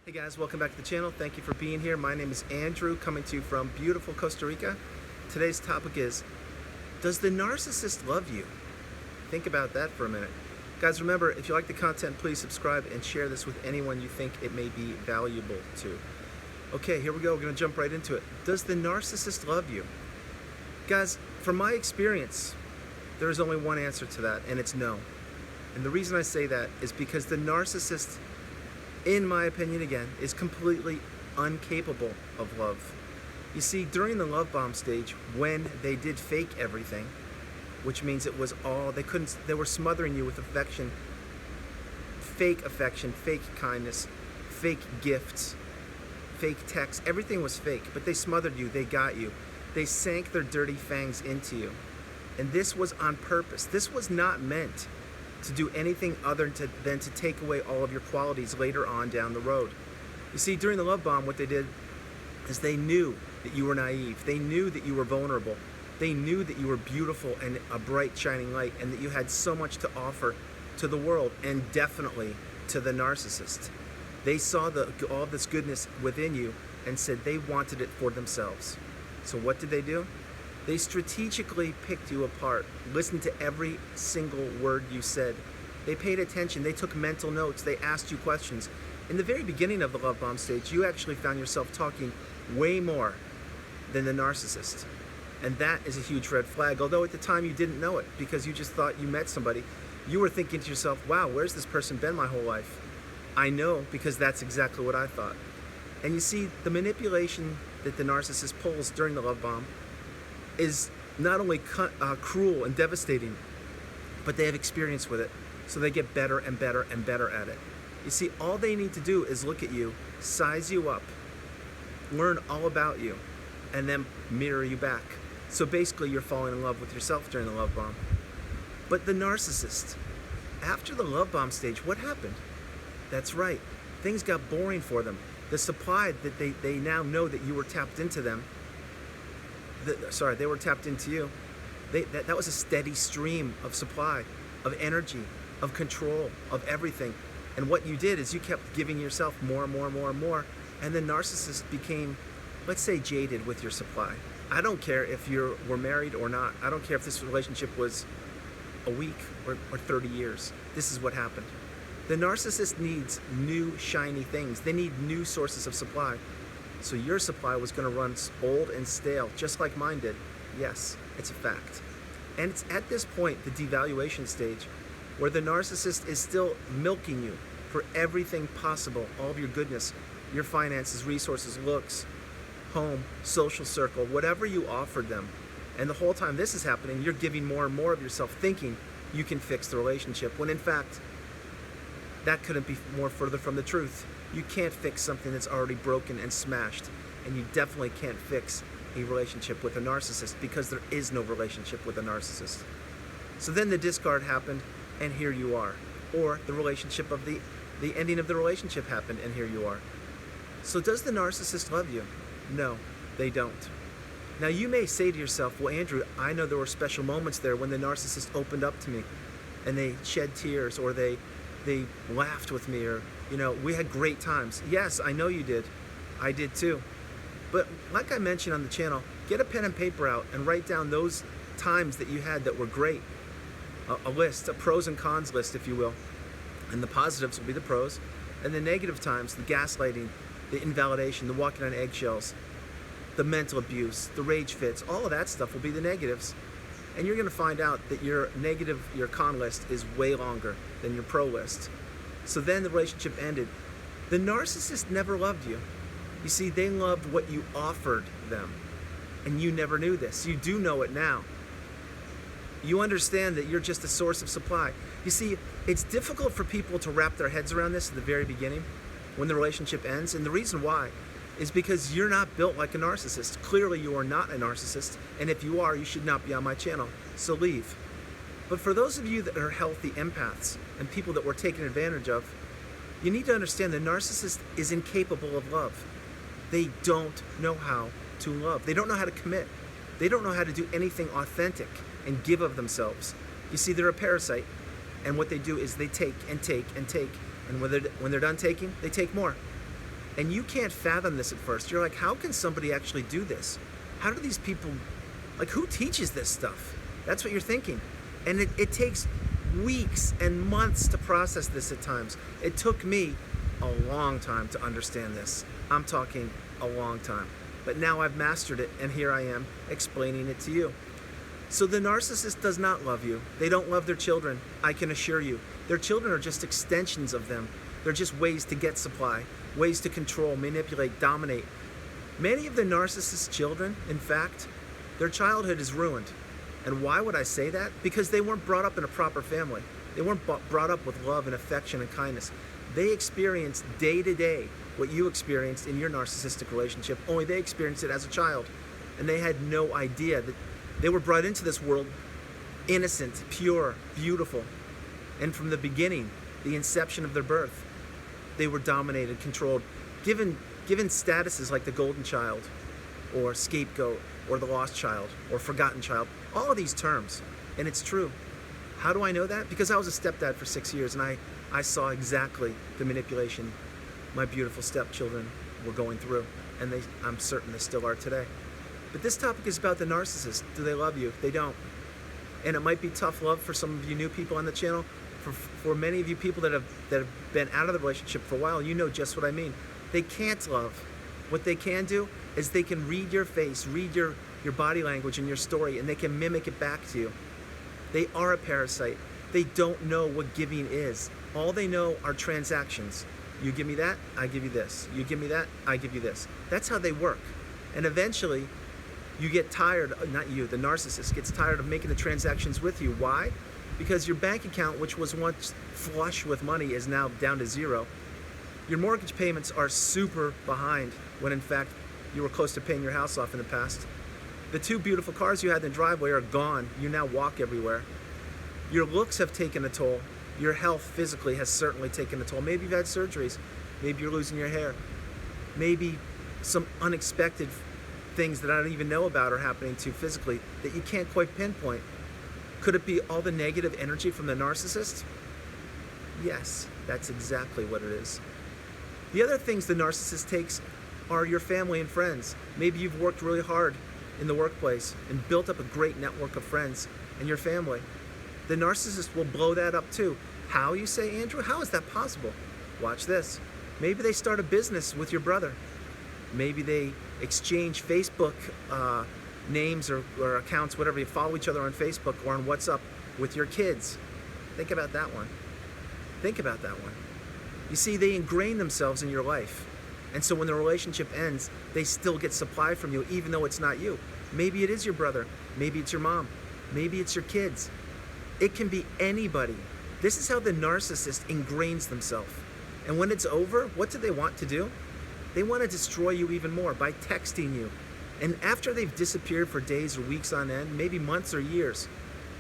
Hey guys, welcome back to the channel. Thank you for being here. My name is Andrew, coming to you from beautiful Costa Rica. Today's topic is, does the narcissist love you? Think about that for a minute. Guys, remember, if you like the content, please subscribe and share this with anyone you think it may be valuable to. Okay, here we go. We're going to jump right into it. Does the narcissist love you? Guys, from my experience, there is only one answer to that, and it's no. And the reason I say that is because the narcissist, in my opinion again, is completely incapable of love. You see, during the love bomb stage, when they did fake everything, which means it was all, they were smothering you with affection, fake kindness, fake gifts, fake texts, everything was fake, but they smothered you, they got you. They sank their dirty fangs into you. And this was on purpose. This was not meant to do anything other than to take away all of your qualities later on down the road. You see, during the love bomb, what they did is they knew that you were naive. They knew that you were vulnerable. They knew that you were beautiful and a bright, shining light, and that you had so much to offer to the world, and definitely to the narcissist. They saw all this goodness within you and said they wanted it for themselves. So what did they do? They strategically picked you apart, listened to every single word you said. They paid attention, they took mental notes, they asked you questions. In the very beginning of the love bomb stage, you actually found yourself talking way more than the narcissist. And that is a huge red flag, although at the time you didn't know it because you just thought you met somebody. You were thinking to yourself, wow, where's this person been my whole life? I know, because that's exactly what I thought. And you see, the manipulation that the narcissist pulls during the love bomb is not only cruel and devastating, but they have experience with it, so they get better and better and better at it. You see, all they need to do is look at you, size you up, learn all about you, and then mirror you back. So basically, you're falling in love with yourself during the love bomb. But the narcissist, after the love bomb stage, what happened? That's right, things got boring for them. The supply that they now know that you were tapped into them, they were tapped into you. That was a steady stream of supply, of energy, of control, of everything. And what you did is you kept giving yourself more and more and more and more. And the narcissist became, let's say, jaded with your supply. I don't care if you were married or not. I don't care if this relationship was a week or 30 years. This is what happened. The narcissist needs new, shiny things. They need new sources of supply. So your supply was going to run old and stale, just like mine did. Yes, it's a fact. And it's at this point, the devaluation stage, where the narcissist is still milking you for everything possible, all of your goodness, your finances, resources, looks, home, social circle, whatever you offered them. And the whole time this is happening, you're giving more and more of yourself, thinking you can fix the relationship, when in fact, that couldn't be more further from the truth. You can't fix something that's already broken and smashed, and you definitely can't fix a relationship with a narcissist, because there is no relationship with a narcissist. So then the discard happened, and here you are. Or the relationship of the ending of the relationship happened, and here you are. So does the narcissist love you? No, they don't. Now you may say to yourself, well, Andrew, I know there were special moments there when the narcissist opened up to me and they shed tears, or they laughed with me, or we had great times. Yes, I know you did. I did too. But like I mentioned on the channel, get a pen and paper out and write down those times that you had that were great. A list, a pros and cons list, if you will. And the positives will be the pros. And the negative times, the gaslighting, the invalidation, the walking on eggshells, the mental abuse, the rage fits, all of that stuff will be the negatives. And you're going to find out that your con list is way longer than your pro list. So then the relationship ended. The narcissist never loved you. You see, they loved what you offered them. And you never knew this. You do know it now. You understand that you're just a source of supply. You see, it's difficult for people to wrap their heads around this at the very beginning, when the relationship ends. And the reason why is because you're not built like a narcissist. Clearly you are not a narcissist, and if you are, you should not be on my channel, so leave. But for those of you that are healthy empaths and people that were taken advantage of, you need to understand the narcissist is incapable of love. They don't know how to love. They don't know how to commit. They don't know how to do anything authentic and give of themselves. You see, they're a parasite, and what they do is they take and take and take, and when they're done taking, they take more. And you can't fathom this at first. You're like, how can somebody actually do this? How do these people, like, who teaches this stuff? That's what you're thinking. And it takes weeks and months to process this at times. It took me a long time to understand this. I'm talking a long time. But now I've mastered it, and here I am explaining it to you. So the narcissist does not love you. They don't love their children, I can assure you. Their children are just extensions of them. They're just ways to get supply, ways to control, manipulate, dominate. Many of the narcissist children, in fact, their childhood is ruined. And why would I say that? Because they weren't brought up in a proper family. They weren't brought up with love and affection and kindness. They experienced day to day what you experienced in your narcissistic relationship, only they experienced it as a child. And they had no idea that they were brought into this world innocent, pure, beautiful. And from the beginning, the inception of their birth, they were dominated, controlled, given statuses like the golden child, or scapegoat, or the lost child, or forgotten child, all of these terms. And it's true. How do I know that? Because I was a stepdad for 6 years, and I saw exactly the manipulation my beautiful stepchildren were going through, and I'm certain they still are today. But this topic is about the narcissist. Do they love you? They don't. And it might be tough love for some of you new people on the channel. For many of you people that have been out of the relationship for a while, you know just what I mean. They can't love. What they can do is they can read your face, read your body language and your story, and they can mimic it back to you. They are a parasite. They don't know what giving is. All they know are transactions. You give me that, I give you this. You give me that, I give you this. That's how they work. And eventually, you get tired, not you, the narcissist gets tired of making the transactions with you. Why? Because your bank account, which was once flush with money, is now down to zero. Your mortgage payments are super behind when in fact you were close to paying your house off in the past. The 2 beautiful cars you had in the driveway are gone. You now walk everywhere. Your looks have taken a toll. Your health physically has certainly taken a toll. Maybe you've had surgeries. Maybe you're losing your hair. Maybe some unexpected things that I don't even know about are happening to you physically that you can't quite pinpoint. Could it be all the negative energy from the narcissist? Yes, that's exactly what it is. The other things the narcissist takes are your family and friends. Maybe you've worked really hard in the workplace and built up a great network of friends and your family. The narcissist will blow that up too. How, you say, Andrew? How is that possible? Watch this. Maybe they start a business with your brother. Maybe they exchange Facebook names or accounts, whatever. You follow each other on Facebook or on WhatsApp with your kids. Think about that one. Think about that one. You see, they ingrain themselves in your life. And so when the relationship ends, they still get supply from you, even though it's not you. Maybe it is your brother. Maybe it's your mom. Maybe it's your kids. It can be anybody. This is how the narcissist ingrains themselves. And when it's over, what do they want to do? They want to destroy you even more by texting you. And after they've disappeared for days or weeks on end, maybe months or years,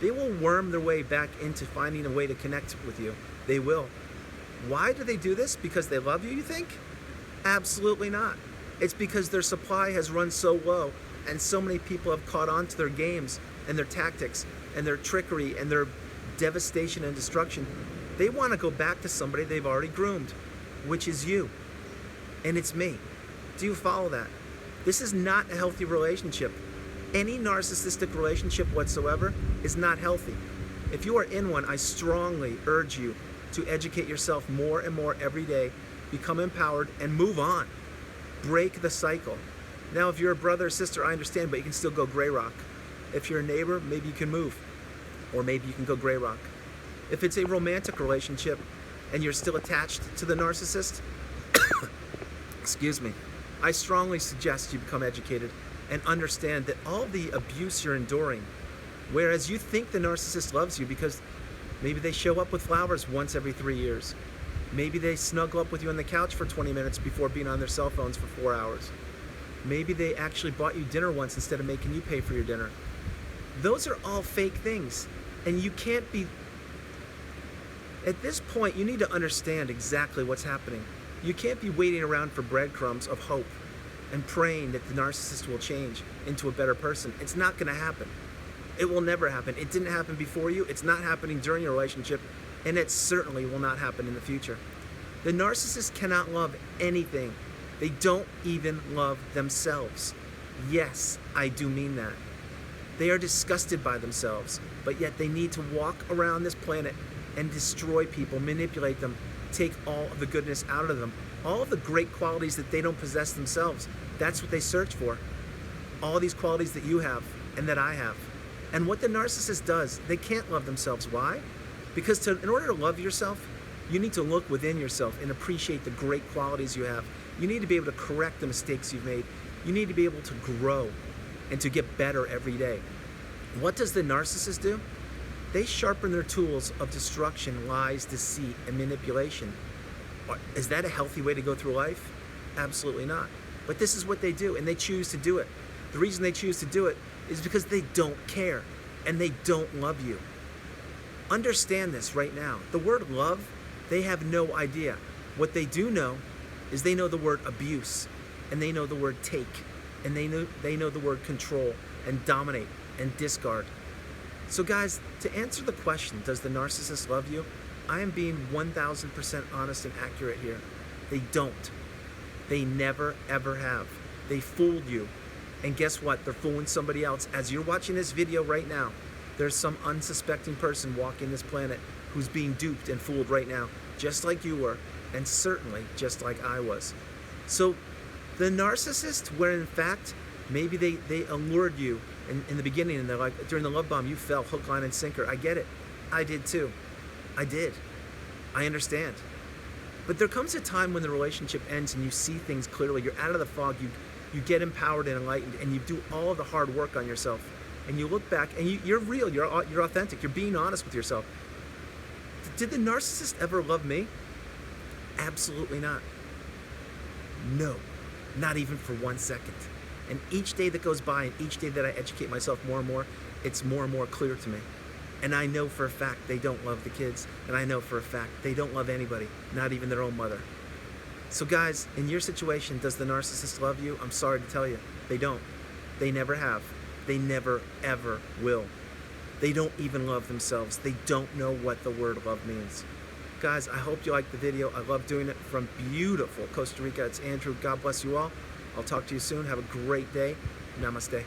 they will worm their way back into finding a way to connect with you. They will. Why do they do this? Because they love you, you think? Absolutely not. It's because their supply has run so low and so many people have caught on to their games and their tactics and their trickery and their devastation and destruction. They want to go back to somebody they've already groomed, which is you. And it's me. Do you follow that? This is not a healthy relationship. Any narcissistic relationship whatsoever is not healthy. If you are in one, I strongly urge you to educate yourself more and more every day, become empowered, and move on. Break the cycle. Now, if you're a brother or sister, I understand, but you can still go gray rock. If you're a neighbor, maybe you can move, or maybe you can go gray rock. If it's a romantic relationship and you're still attached to the narcissist, excuse me, I strongly suggest you become educated and understand that all the abuse you're enduring, whereas you think the narcissist loves you because maybe they show up with flowers once every 3 years. Maybe they snuggle up with you on the couch for 20 minutes before being on their cell phones for 4 hours. Maybe they actually bought you dinner once instead of making you pay for your dinner. Those are all fake things. And you can't be... At this point, you need to understand exactly what's happening. You can't be waiting around for breadcrumbs of hope and praying that the narcissist will change into a better person. It's not going to happen. It will never happen. It didn't happen before you. It's not happening during your relationship. And it certainly will not happen in the future. The narcissist cannot love anything They don't even love themselves. Yes, I do mean that. They are disgusted by themselves, but yet they need to walk around this planet and destroy people, manipulate them, take all of the goodness out of them, all of the great qualities that they don't possess themselves. That's what they search for. All these qualities that you have and that I have. And what the narcissist does, they can't love themselves. Why? Because in order to love yourself, you need to look within yourself and appreciate the great qualities you have. You need to be able to correct the mistakes you've made. You need to be able to grow and to get better every day. What does the narcissist do? They sharpen their tools of destruction, lies, deceit, and manipulation. Is that a healthy way to go through life? Absolutely not. But this is what they do, and they choose to do it. The reason they choose to do it is because they don't care, and they don't love you. Understand this right now. The word love, they have no idea. What they do know is they know the word abuse, and they know the word take, and they know the word control, and dominate, and discard. So guys, to answer the question, does the narcissist love you? I am being 1000% honest and accurate here. They don't. They never, ever have. They fooled you. And guess what? They're fooling somebody else. As you're watching this video right now, there's some unsuspecting person walking this planet who's being duped and fooled right now, just like you were, and certainly just like I was. So the narcissist, where in fact, maybe they allured you in the beginning, and they're like, during the love bomb, you fell hook, line, and sinker. I get it. I did too. I did. I understand. But there comes a time when the relationship ends and you see things clearly. You're out of the fog. You get empowered and enlightened, and you do all of the hard work on yourself. And you look back, and you're real. You're authentic. You're being honest with yourself. Did the narcissist ever love me? Absolutely not. No. Not even for 1 second. And each day that goes by, and each day that I educate myself more and more, it's more and more clear to me. And I know for a fact they don't love the kids, and I know for a fact they don't love anybody, not even their own mother. So guys, in your situation, does the narcissist love you? I'm sorry to tell you, they don't. They never have. They never, ever will. They don't even love themselves. They don't know what the word love means. Guys, I hope you liked the video. I love doing it from beautiful Costa Rica. It's Andrew. God bless you all. I'll talk to you soon. Have a great day. Namaste.